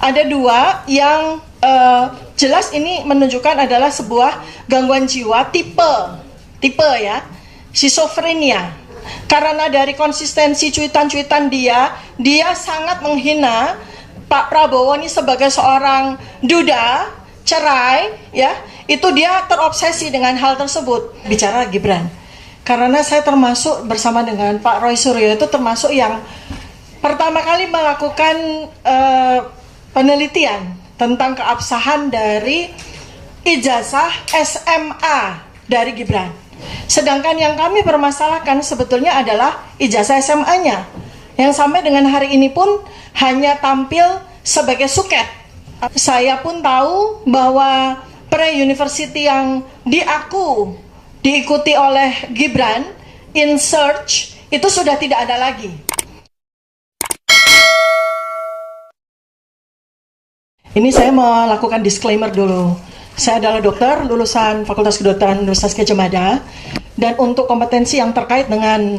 Ada dua yang jelas ini menunjukkan adalah sebuah gangguan jiwa tipe ya, schizophrenia. Karena dari konsistensi cuitan-cuitan dia sangat menghina Pak Prabowo ini sebagai seorang duda, cerai, ya, itu dia terobsesi dengan hal tersebut. Bicara Gibran, karena saya termasuk bersama dengan Pak Roy Suryo itu termasuk yang pertama kali melakukan penelitian tentang keabsahan dari ijazah SMA dari Gibran. Sedangkan yang kami permasalahkan sebetulnya adalah ijazah SMA-nya, yang sampai dengan hari ini pun hanya tampil sebagai suket. Saya pun tahu bahwa pre-university yang diikuti oleh Gibran, In Search, itu sudah tidak ada lagi. Ini saya melakukan disclaimer dulu. Saya adalah dokter lulusan Fakultas Kedokteran Universitas Gadjah Mada, dan untuk kompetensi yang terkait dengan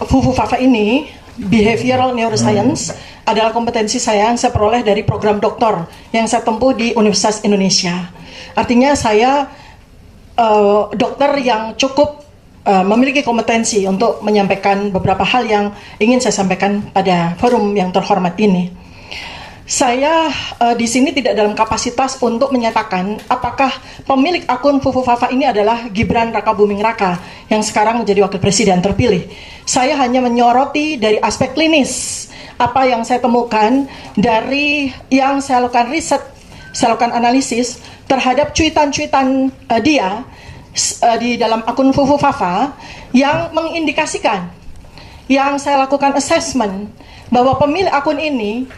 FUFU-FAFA ini, Behavioral Neuroscience, adalah kompetensi yang saya peroleh dari program doktor yang saya tempuh di Universitas Indonesia. Artinya saya dokter yang cukup memiliki kompetensi untuk menyampaikan beberapa hal yang ingin saya sampaikan pada forum yang terhormat ini. Saya di sini tidak dalam kapasitas untuk menyatakan apakah pemilik akun FUFU-FAFA ini adalah Gibran Rakabuming Raka yang sekarang menjadi wakil presiden terpilih. Saya hanya menyoroti dari aspek klinis apa yang saya temukan dari yang saya lakukan riset, saya lakukan analisis terhadap cuitan-cuitan dia di dalam akun FUFU-FAFA yang mengindikasikan, yang saya lakukan assessment bahwa pemilik akun ini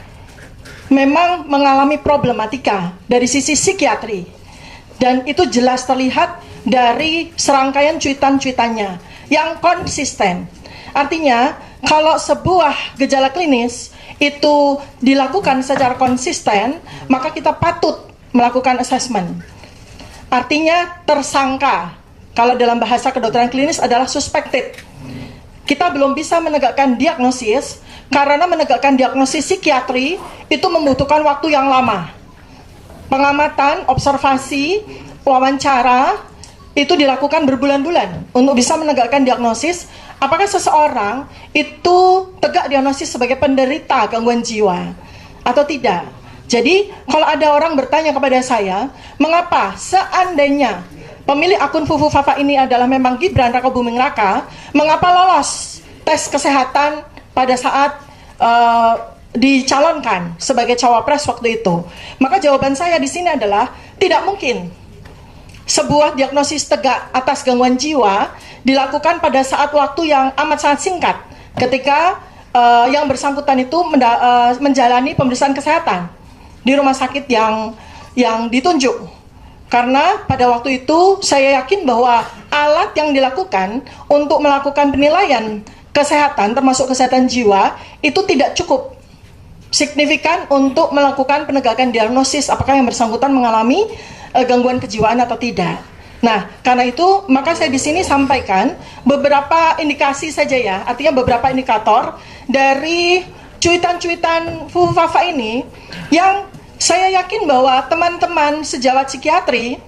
memang mengalami problematika dari sisi psikiatri, dan itu jelas terlihat dari serangkaian cuitan-cuitannya yang konsisten. Artinya kalau sebuah gejala klinis itu dilakukan secara konsisten, maka kita patut melakukan assessment. Artinya tersangka, kalau dalam bahasa kedokteran klinis adalah suspected. Kita belum bisa menegakkan diagnosis, karena menegakkan diagnosis psikiatri itu membutuhkan waktu yang lama. Pengamatan, observasi, wawancara itu dilakukan berbulan-bulan untuk bisa menegakkan diagnosis apakah seseorang itu tegak diagnosis sebagai penderita gangguan jiwa atau tidak. Jadi kalau ada orang bertanya kepada saya, mengapa seandainya pemilik akun FUFU-FAFA ini adalah memang Gibran Rakabuming Raka, mengapa lolos tes kesehatan pada saat dicalonkan sebagai cawapres waktu itu? Maka jawaban saya di sini adalah tidak mungkin sebuah diagnosis tegak atas gangguan jiwa dilakukan pada saat waktu yang amat sangat singkat ketika yang bersangkutan itu menjalani pemeriksaan kesehatan di rumah sakit yang ditunjuk. Karena pada waktu itu saya yakin bahwa alat yang dilakukan untuk melakukan penilaian kesehatan termasuk kesehatan jiwa itu tidak cukup signifikan untuk melakukan penegakan diagnosis apakah yang bersangkutan mengalami gangguan kejiwaan atau tidak. Nah, karena itu maka saya di sini sampaikan beberapa indikasi saja ya, artinya beberapa indikator dari cuitan-cuitan FUFU-FAFA ini yang saya yakin bahwa teman-teman sejawat psikiatri,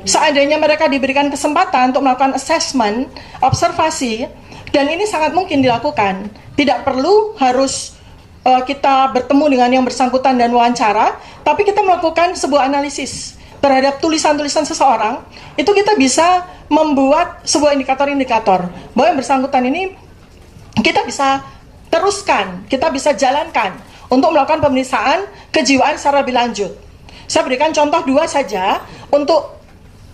seandainya mereka diberikan kesempatan untuk melakukan assessment, observasi, dan ini sangat mungkin dilakukan. Tidak perlu harus kita bertemu dengan yang bersangkutan dan wawancara, tapi kita melakukan sebuah analisis terhadap tulisan-tulisan seseorang, itu kita bisa membuat sebuah indikator-indikator bahwa yang bersangkutan ini kita bisa teruskan, kita bisa jalankan untuk melakukan pemeriksaan kejiwaan secara lebih lanjut. Saya berikan contoh dua saja untuk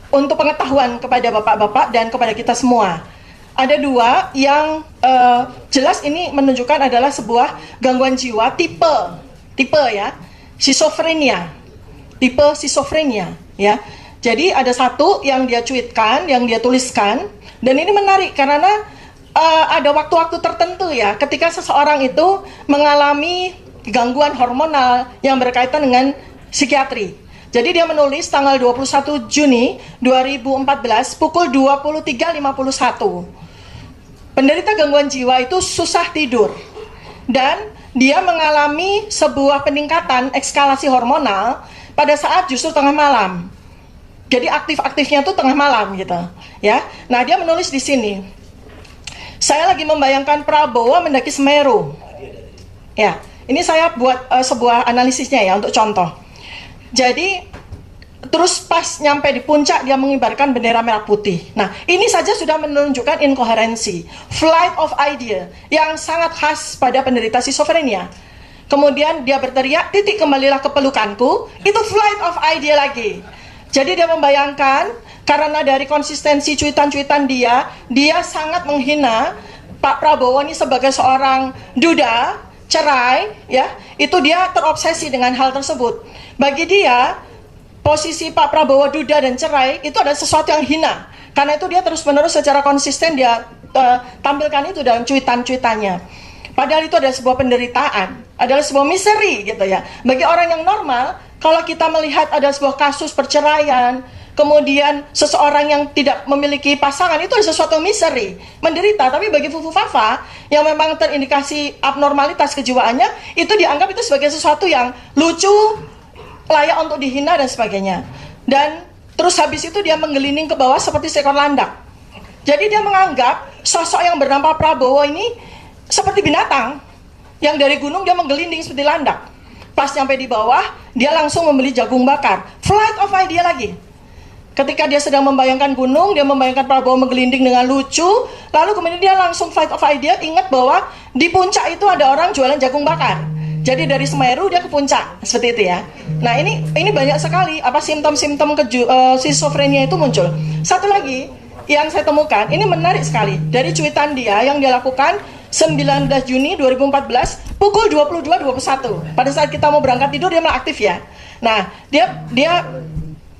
pengetahuan kepada bapak-bapak dan kepada kita semua. Ada dua yang jelas ini menunjukkan adalah sebuah gangguan jiwa tipe ya, schizophrenia, tipe schizophrenia ya. Jadi ada satu yang dia tweetkan, yang dia tuliskan, dan ini menarik karena ada waktu-waktu tertentu ya, ketika seseorang itu mengalami gangguan hormonal yang berkaitan dengan psikiatri. Jadi dia menulis tanggal 21 Juni 2014 pukul 23.51. Penderita gangguan jiwa itu susah tidur dan dia mengalami sebuah peningkatan ekskalasi hormonal pada saat justru tengah malam. Jadi aktif-aktifnya tuh tengah malam gitu, ya. Nah, dia menulis di sini, saya lagi membayangkan Prabowo mendaki Semeru. Ya, ini saya buat sebuah analisisnya ya untuk contoh. Jadi terus pas nyampe di puncak dia mengibarkan bendera merah putih. Nah, ini saja sudah menunjukkan inkoherensi, flight of idea yang sangat khas pada penderita schizophrenia. Kemudian dia berteriak, titik kembalilah ke pelukanku, itu flight of idea lagi. Jadi dia membayangkan karena dari konsistensi cuitan-cuitan dia sangat menghina Pak Prabowo ini sebagai seorang duda, cerai, ya, itu dia terobsesi dengan hal tersebut. Bagi dia, posisi Pak Prabowo duda dan cerai itu adalah sesuatu yang hina. Karena itu dia terus-menerus secara konsisten dia tampilkan itu dalam cuitan-cuitannya. Padahal itu adalah sebuah penderitaan, adalah sebuah misery gitu ya. Bagi orang yang normal, kalau kita melihat ada sebuah kasus perceraian, kemudian seseorang yang tidak memiliki pasangan, itu adalah sesuatu misery, menderita. Tapi bagi Fufu Fafa yang memang terindikasi abnormalitas kejiwaannya, itu dianggap itu sebagai sesuatu yang lucu, layak untuk dihina dan sebagainya. Dan terus habis itu dia menggelinding ke bawah seperti seekor landak. Jadi dia menganggap sosok yang bernama Prabowo ini seperti binatang yang dari gunung dia menggelinding seperti landak. Pas sampai di bawah dia langsung membeli jagung bakar. Flight of idea lagi. Ketika dia sedang membayangkan gunung, dia membayangkan Prabowo menggelinding dengan lucu, lalu kemudian dia langsung flight of idea ingat bahwa di puncak itu ada orang jualan jagung bakar. Jadi dari Semeru dia ke puncak, seperti itu ya. Nah, ini banyak sekali simptom-simptom schizophrenia itu muncul. Satu lagi yang saya temukan, ini menarik sekali. Dari cuitan dia yang dia lakukan 19 Juni 2014 pukul 22.21. Pada saat kita mau berangkat tidur dia malah aktif ya. Nah, dia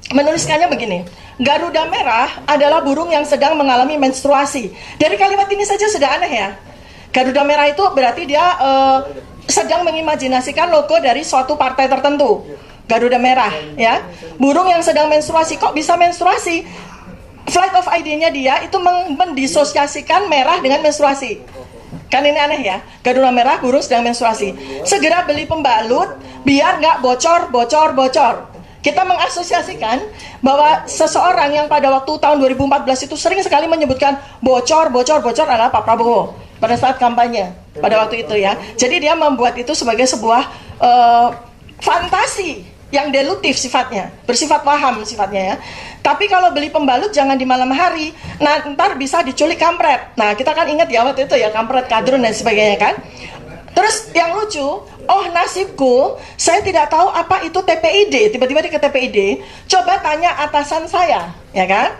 menuliskannya begini. Garuda merah adalah burung yang sedang mengalami menstruasi. Dari kalimat ini saja sudah aneh ya. Garuda merah itu berarti dia sedang mengimajinasikan logo dari suatu partai tertentu. Garuda merah ya. Burung yang sedang menstruasi, kok bisa menstruasi? Flight of idea-nya dia itu mendisosiasikan merah dengan menstruasi. Kan ini aneh ya. Garuda merah, burung sedang menstruasi. Segera beli pembalut biar nggak bocor. Kita mengasosiasikan bahwa seseorang yang pada waktu tahun 2014 itu sering sekali menyebutkan bocor adalah Pak Prabowo pada saat kampanye pada waktu itu ya. Jadi dia membuat itu sebagai sebuah fantasi yang delutif sifatnya, bersifat waham sifatnya ya. Tapi kalau beli pembalut jangan di malam hari, nah ntar bisa diculik kampret. Nah kita kan ingat ya waktu itu ya, kampret, kadrun dan sebagainya kan. Terus yang lucu, oh nasibku, saya tidak tahu apa itu TPID. Tiba-tiba dia ke TPID, coba tanya atasan saya, ya kan?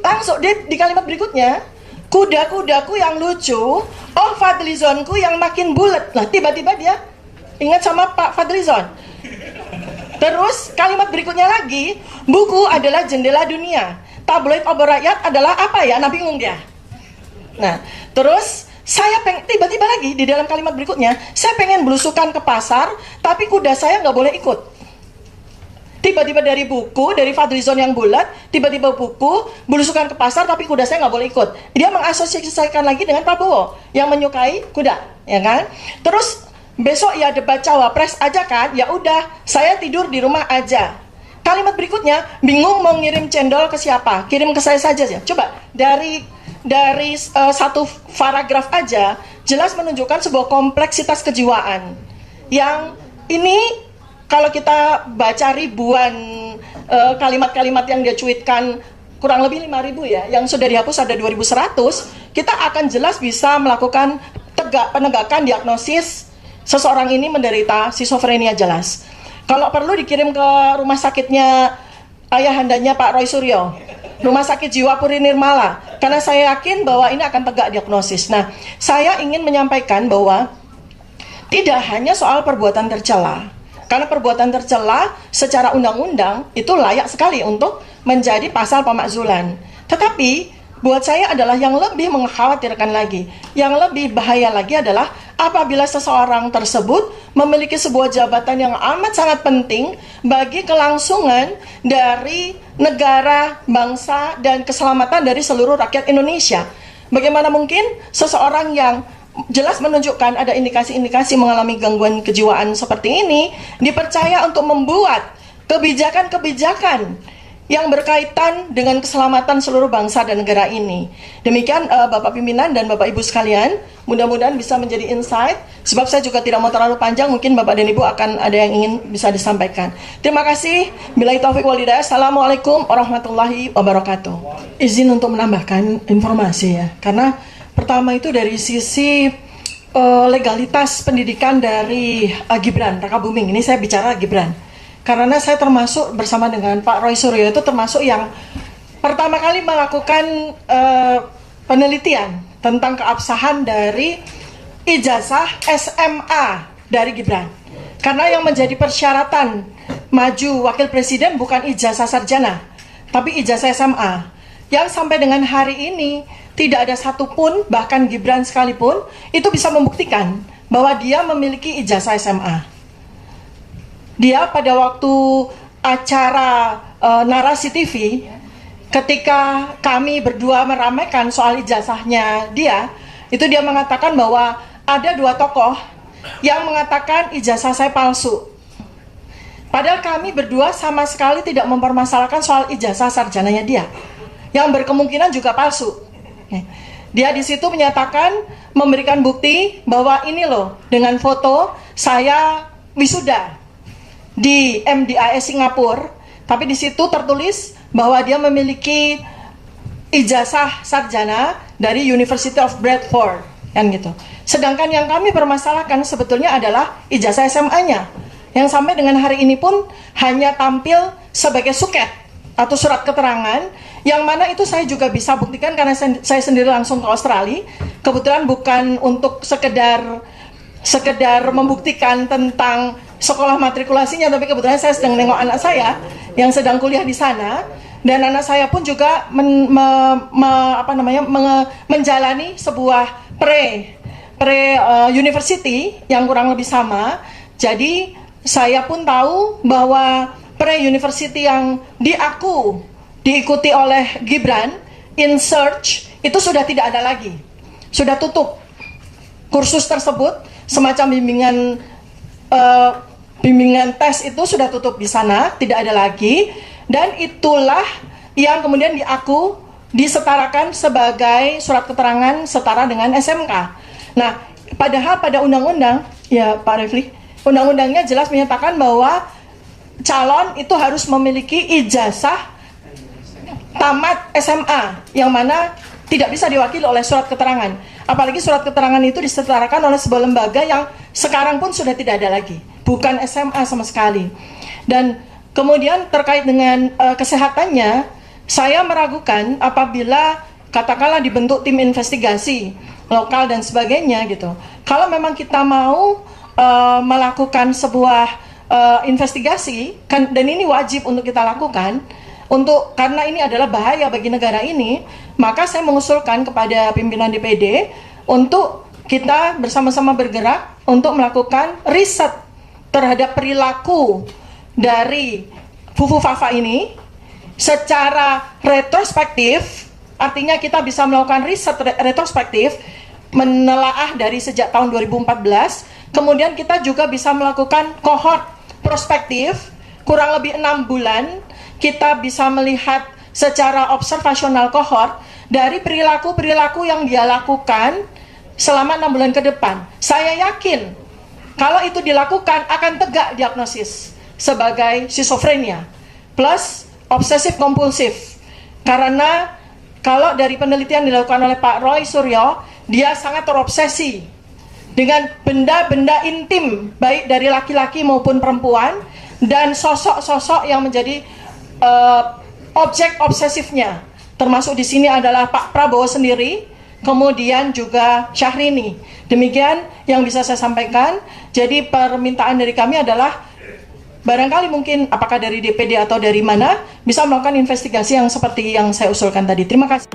Langsung di kalimat berikutnya, kuda-kudaku yang lucu, oh Fadlizonku yang makin bulat. Nah tiba-tiba dia ingat sama Pak Fadlizon. Terus kalimat berikutnya lagi, buku adalah jendela dunia, tabloid obor rakyat adalah apa ya? Nah bingung dia. Nah terus saya tiba-tiba lagi di dalam kalimat berikutnya, saya pengen belusukan ke pasar, tapi kuda saya nggak boleh ikut. Tiba-tiba dari buku, dari Fadlizon yang bulat, tiba-tiba buku, belusukan ke pasar, tapi kuda saya nggak boleh ikut. Dia mengasosiasikan lagi dengan Prabowo yang menyukai kuda, ya kan? Terus besok ya debat cawapres aja kan? Ya udah, saya tidur di rumah aja. Kalimat berikutnya, bingung mau ngirim cendol ke siapa? Kirim ke saya saja ya. Coba dari satu paragraf aja jelas menunjukkan sebuah kompleksitas kejiwaan yang ini kalau kita baca ribuan kalimat-kalimat yang dia cuitkan, kurang lebih 5.000 ya, yang sudah dihapus ada 2.100, kita akan jelas bisa melakukan penegakan diagnosis seseorang ini menderita schizophrenia jelas. Kalau perlu dikirim ke rumah sakitnya ayahandanya Pak Roy Suryo, Rumah Sakit Jiwa Puri Nirmala, karena saya yakin bahwa ini akan tegak diagnosis. Nah, saya ingin menyampaikan bahwa tidak hanya soal perbuatan tercela, karena perbuatan tercela secara undang-undang itu layak sekali untuk menjadi pasal pemakzulan. Tetapi buat saya adalah yang lebih mengkhawatirkan lagi, yang lebih bahaya lagi adalah apabila seseorang tersebut memiliki sebuah jabatan yang amat sangat penting bagi kelangsungan dari negara, bangsa, dan keselamatan dari seluruh rakyat Indonesia. Bagaimana mungkin seseorang yang jelas menunjukkan ada indikasi-indikasi mengalami gangguan kejiwaan seperti ini, dipercaya untuk membuat kebijakan-kebijakan yang berkaitan dengan keselamatan seluruh bangsa dan negara ini. Demikian Bapak Pimpinan dan Bapak Ibu sekalian, mudah-mudahan bisa menjadi insight, sebab saya juga tidak mau terlalu panjang, mungkin Bapak dan Ibu akan ada yang ingin bisa disampaikan. Terima kasih. Billahi taufiq wal hidayah. Assalamualaikum warahmatullahi wabarakatuh. Izin untuk menambahkan informasi ya, karena pertama itu dari sisi legalitas pendidikan dari Gibran Rakabuming. Ini saya bicara Gibran. Karena saya termasuk bersama dengan Pak Roy Suryo itu termasuk yang pertama kali melakukan penelitian tentang keabsahan dari ijazah SMA dari Gibran. Karena yang menjadi persyaratan maju wakil presiden bukan ijazah sarjana, tapi ijazah SMA. Yang sampai dengan hari ini tidak ada satupun, bahkan Gibran sekalipun, itu bisa membuktikan bahwa dia memiliki ijazah SMA. Dia pada waktu acara Narasi TV, ketika kami berdua meramaikan soal ijazahnya dia, itu dia mengatakan bahwa ada dua tokoh yang mengatakan ijazah saya palsu. Padahal kami berdua sama sekali tidak mempermasalahkan soal ijazah sarjananya dia, yang berkemungkinan juga palsu. Dia di situ menyatakan, memberikan bukti bahwa ini loh, dengan foto saya wisuda di MDIS Singapura, tapi di situ tertulis bahwa dia memiliki ijazah sarjana dari University of Bradford, kan gitu. Sedangkan yang kami permasalahkan sebetulnya adalah ijazah SMA-nya, yang sampai dengan hari ini pun hanya tampil sebagai suket atau surat keterangan, yang mana itu saya juga bisa buktikan karena saya sendiri langsung ke Australia. Kebetulan bukan untuk sekedar membuktikan tentang sekolah matrikulasinya, tapi kebetulan saya sedang nengok anak saya yang sedang kuliah di sana, dan anak saya pun juga menjalani sebuah university yang kurang lebih sama. Jadi saya pun tahu bahwa university yang diikuti oleh Gibran in search itu sudah tidak ada lagi, sudah tutup. Kursus tersebut semacam bimbingan tes itu sudah tutup di sana, tidak ada lagi, dan itulah yang kemudian disetarakan sebagai surat keterangan setara dengan SMK. Nah, padahal pada undang-undang, ya Pak Refli, undang-undangnya jelas menyatakan bahwa calon itu harus memiliki ijazah tamat SMA, yang mana tidak bisa diwakili oleh surat keterangan. Apalagi surat keterangan itu disetarakan oleh sebuah lembaga yang sekarang pun sudah tidak ada lagi, bukan SMA sama sekali. Dan kemudian terkait dengan kesehatannya, saya meragukan apabila katakanlah dibentuk tim investigasi lokal dan sebagainya gitu. Kalau memang kita mau melakukan sebuah investigasi, dan ini wajib untuk kita lakukan, karena ini adalah bahaya bagi negara ini, maka saya mengusulkan kepada pimpinan DPD untuk kita bersama-sama bergerak untuk melakukan riset terhadap perilaku dari Fufu Fafa ini secara retrospektif. Artinya kita bisa melakukan riset retrospektif, menelaah dari sejak tahun 2014, kemudian kita juga bisa melakukan kohort prospektif kurang lebih 6 bulan. Kita bisa melihat secara observasional kohort dari perilaku-perilaku yang dia lakukan selama 6 bulan ke depan. Saya yakin kalau itu dilakukan akan tegak diagnosis sebagai skizofrenia plus obsesif kompulsif. Karena kalau dari penelitian dilakukan oleh Pak Roy Suryo, dia sangat terobsesi dengan benda-benda intim, baik dari laki-laki maupun perempuan, dan sosok-sosok yang menjadi objek obsesifnya. Termasuk di sini adalah Pak Prabowo sendiri, kemudian juga Syahrini. Demikian yang bisa saya sampaikan. Jadi permintaan dari kami adalah barangkali mungkin apakah dari DPD atau dari mana bisa melakukan investigasi yang seperti yang saya usulkan tadi. Terima kasih.